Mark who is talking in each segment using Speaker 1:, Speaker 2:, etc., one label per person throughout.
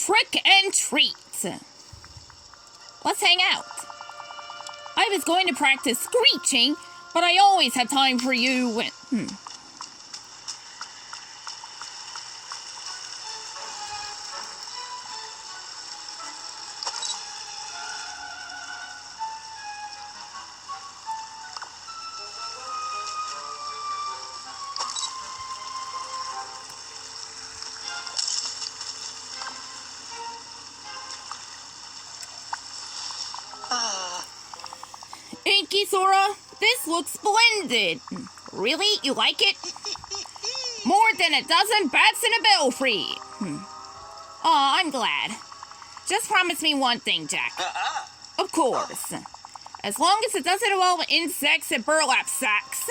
Speaker 1: trick and treat. Let's hang out. I was going to practice screeching, but I always have time for you when... Inkysora, this looks splendid. Really? You like it? More than a dozen bats in a belfry. Aw, I'm glad. Just promise me one thing, Jack. Of course. As long as it doesn't involve insects and burlap sacks.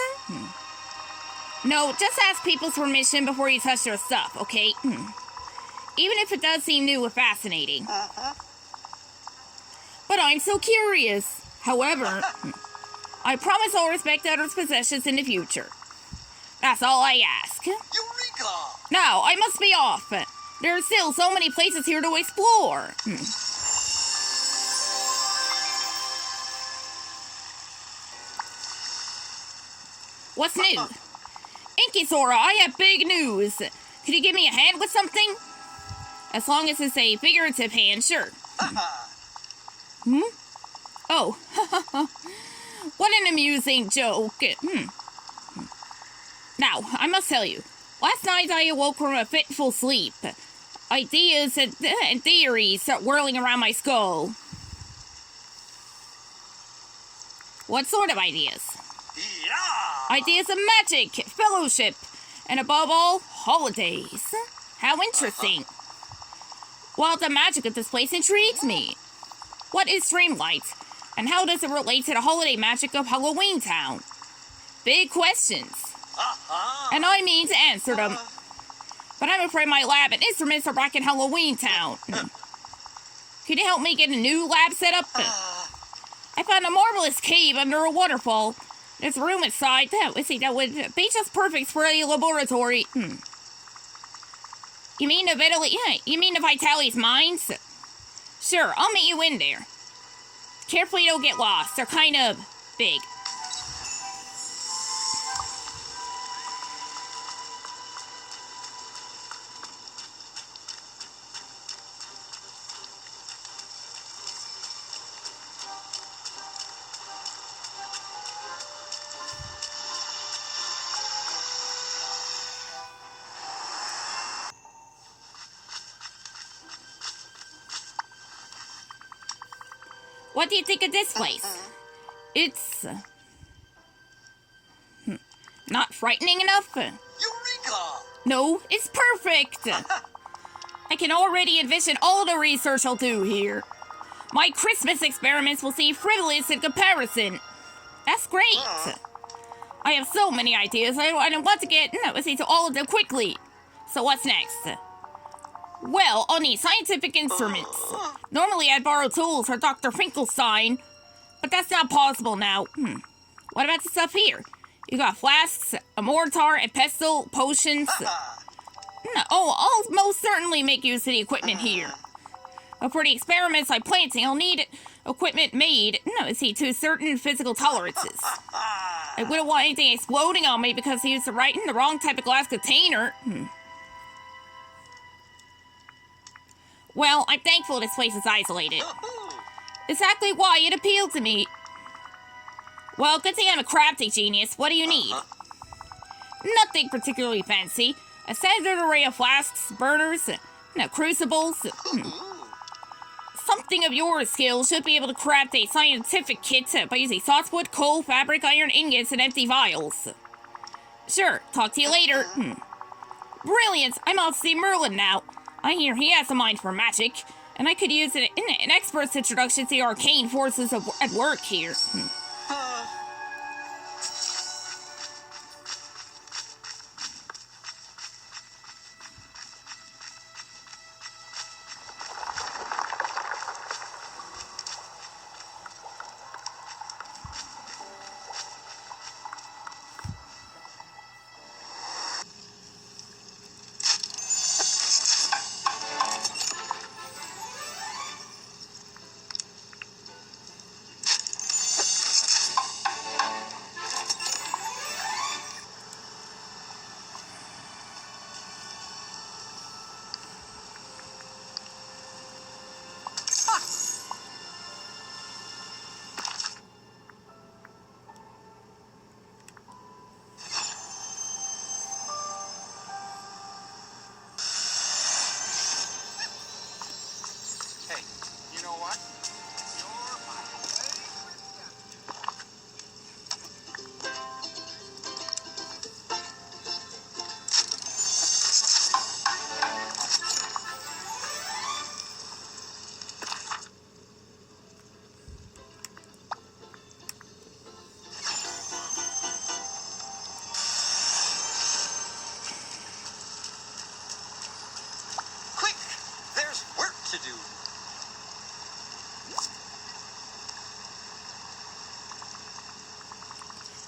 Speaker 1: No, just ask people's permission before you touch their stuff, okay? Even if it does seem new and fascinating. But I'm so curious. However, I promise I'll respect others' possessions in the future. That's all I ask.
Speaker 2: Eureka!
Speaker 1: Now, I must be off. There are still so many places here to explore. What's new? Inkysora, I have big news. Could you give me a hand with something? As long as it's a figurative hand, sure. Oh, what an amusing joke. Now, I must tell you, last night I awoke from a fitful sleep. Ideas and theories start whirling around my skull. What sort of ideas?
Speaker 2: Yeah!
Speaker 1: Ideas of magic, fellowship, and above all, holidays. How interesting. Well, the magic of this place intrigues me. What is dreamlight? And how does it relate to the holiday magic of Halloween Town? Big questions. And I mean to answer them. But I'm afraid my lab and instruments are back in Halloween Town. Could you help me get a new lab set up? I found a marvelous cave under a waterfall. There's a room inside that would be just perfect for a laboratory. You mean the vitalys mines? Sure, I'll meet you in there. Carefully, don't get lost. They're kind of big. What do you think of this place? It's... not frightening enough?
Speaker 2: Eureka!
Speaker 1: No, it's perfect! I can already envision all the research I'll do here. My Christmas experiments will seem frivolous in comparison. That's great! I have so many ideas, I want to get to all of them quickly. So what's next? Well, I'll need scientific instruments. Normally I'd borrow tools for Dr. Finkelstein, but that's not possible now. What about the stuff here? You got flasks, a mortar, a pestle, potions. I'll most certainly make use of the equipment here. But for the experiments I'm planting, I'll need equipment made, to certain physical tolerances. I wouldn't want anything exploding on me because I used the wrong type of glass container. Well, I'm thankful this place is isolated. Exactly why it appealed to me. Well, good thing I'm a crafty genius. What do you need? Nothing particularly fancy. A standard array of flasks, burners, crucibles. Something of your skill should be able to craft a scientific kit by using softwood, coal, fabric, iron ingots, and empty vials. Sure, talk to you later. Brilliant! I'm off to see Merlin now. I hear he has a mind for magic, and I could use an expert's introduction to the arcane forces at work here.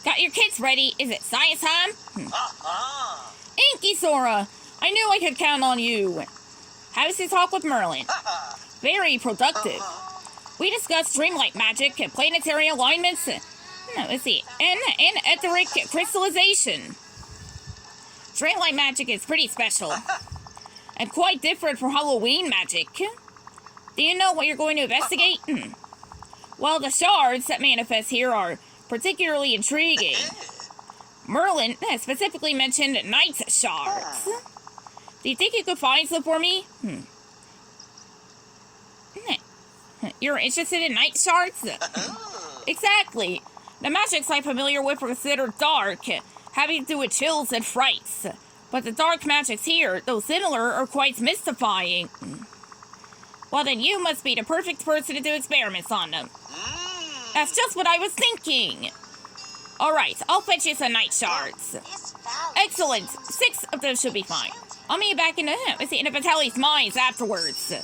Speaker 1: Got your kits ready. Is it science time?
Speaker 2: Uh-huh.
Speaker 1: Inkysora, I knew I could count on you. How was the talk with Merlin? Very productive. We discussed dreamlight magic, planetary alignments, let's see, and etheric crystallization. Dreamlight magic is pretty special, and quite different from Halloween magic. Do you know what you're going to investigate? Well, the shards that manifest here are particularly intriguing. Merlin specifically mentioned night shards. Do you think you could find some for me? You're interested in night shards? Exactly. The magics I'm familiar with are considered dark, having to do with chills and frights. But the dark magics here, though similar, are quite mystifying. Well, then you must be the perfect person to do experiments on them. That's just what I was thinking. Alright, I'll fetch you some night shards. Excellent. 6 of them should be fine. I'll meet you back in the vitalys mines afterwards.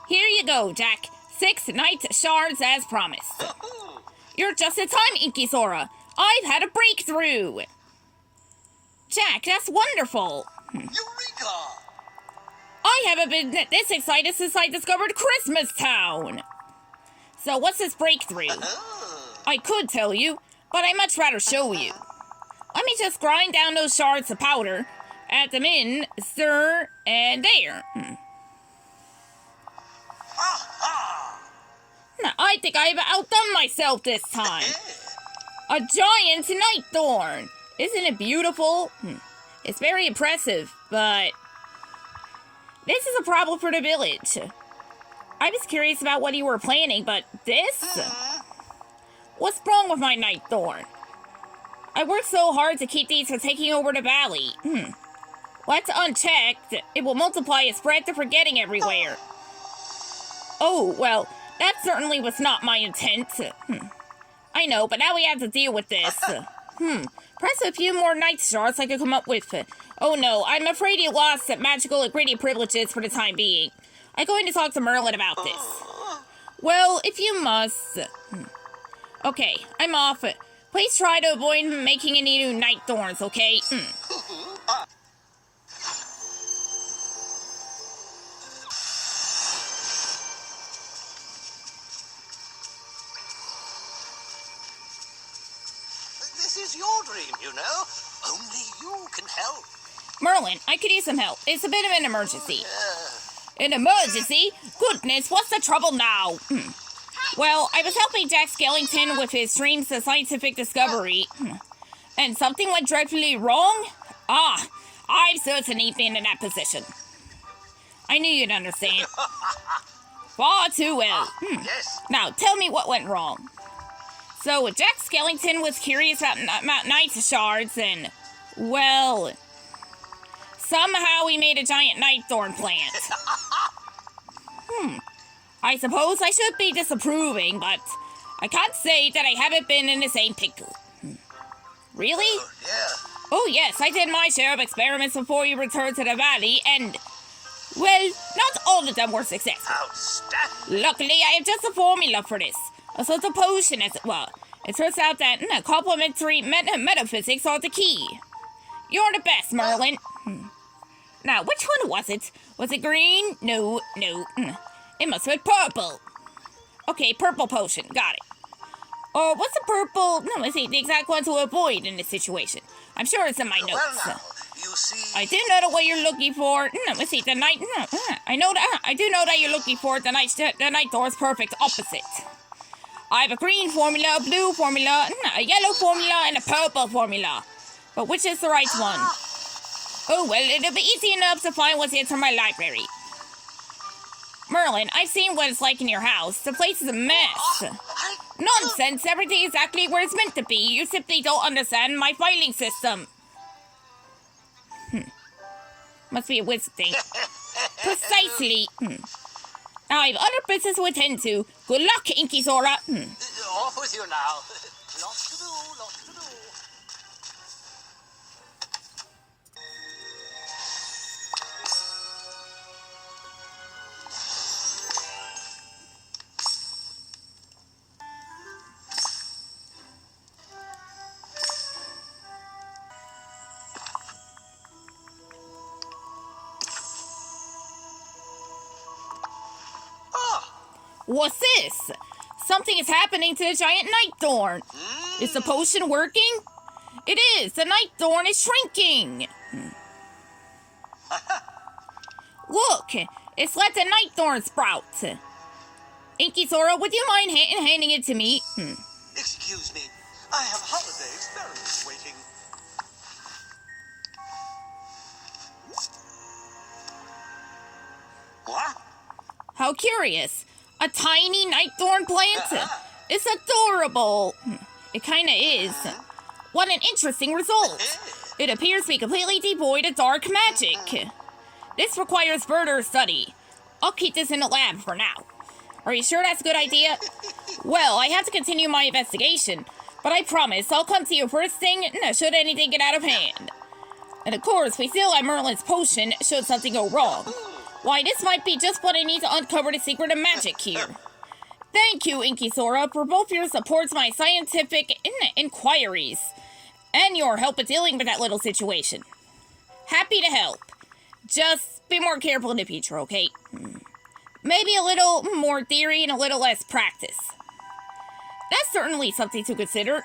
Speaker 1: Here you go, Jack. 6 night shards as promised. You're just in time, Inkysora. I've had a breakthrough. Jack, that's wonderful.
Speaker 2: Eureka!
Speaker 1: I haven't been this excited since I discovered Christmas Town. So what's this breakthrough? I could tell you, but I'd much rather show you. Let me just grind down those shards of powder, add them in, stir, and there. I think I've outdone myself this time. A giant night thorn. Isn't it beautiful? It's very impressive, but this is a problem for the village. I was curious about what you were planning, but this? What's wrong with my night thorn? I worked so hard to keep these from taking over the valley. Let's unchecked. It will multiply and spread to forgetting everywhere. Oh, well, that certainly was not my intent. I know, but now we have to deal with this. Perhaps a few more night shards I could come up with. Oh no, I'm afraid you lost that magical ingredient privileges for the time being. I'm going to talk to Merlin about this. Well, if you must. Okay, I'm off. Please try to avoid making any new night thorns, okay?
Speaker 2: This is your dream, you know. Only you can help.
Speaker 1: Merlin, I could use some help. It's a bit of an emergency. An emergency? Goodness, what's the trouble now? Well, I was helping Jack Skellington with his dreams of scientific discovery. And something went dreadfully wrong? I've certainly been in that position. I knew you'd understand. Far too well.
Speaker 2: Yes.
Speaker 1: Now, tell me what went wrong. So, Jack Skellington was curious about night shards and, well, somehow he made a giant night thorn plant. I suppose I should be disapproving, but I can't say that I haven't been in the same pickle. Really?
Speaker 2: Yeah.
Speaker 1: Oh, yes, I did my share of experiments before you returned to the valley, and, well, not all of them were successful.
Speaker 2: Outstanding.
Speaker 1: Luckily, I have just a formula for this. A sort of potion, as it were. It turns out that complementary metaphysics are the key. You're the best, Merlin. Now, which one was it? Was it green? No. It must have been purple. Okay, purple potion. Got it. Or what's the purple? No, let's see, the exact one to avoid in this situation. I'm sure it's in my notes.
Speaker 2: Well, now, you see...
Speaker 1: I do know the way you're looking for. Let's see, the night... I know that. I do know that you're looking for the night door's perfect opposite. I have a green formula, a blue formula, a yellow formula, and a purple formula. But which is the right one? Oh, well, it'll be easy enough to find what's in my library. Merlin, I've seen what it's like in your house. The place is a mess. Nonsense, everything is exactly where it's meant to be. You simply don't understand my filing system. Must be a wizard thing. Precisely. I have other business to attend to. Good luck, Inkysora.
Speaker 2: Off with you now. Lots to do, lots to do.
Speaker 1: What's this? Something is happening to the giant night thorn. Is the potion working? It is. The night thorn is shrinking. Look, it's let the night thorn sprout. Inkysora, would you mind handing it to me?
Speaker 2: Excuse me. I have holiday experiments waiting. What?
Speaker 1: How curious. A tiny night thorn plant? It's adorable. It kinda is. What an interesting result. It appears to be completely devoid of dark magic. This requires further study. I'll keep this in the lab for now. Are you sure that's a good idea? Well, I have to continue my investigation, but I promise I'll come to you first thing should anything get out of hand. And of course, we still have Merlin's potion should something go wrong. Why, this might be just what I need to uncover the secret of magic here. Thank you, Inkysora, for both your support to my scientific inquiries and your help in dealing with that little situation. Happy to help. Just be more careful in the future, okay? Maybe a little more theory and a little less practice. That's certainly something to consider.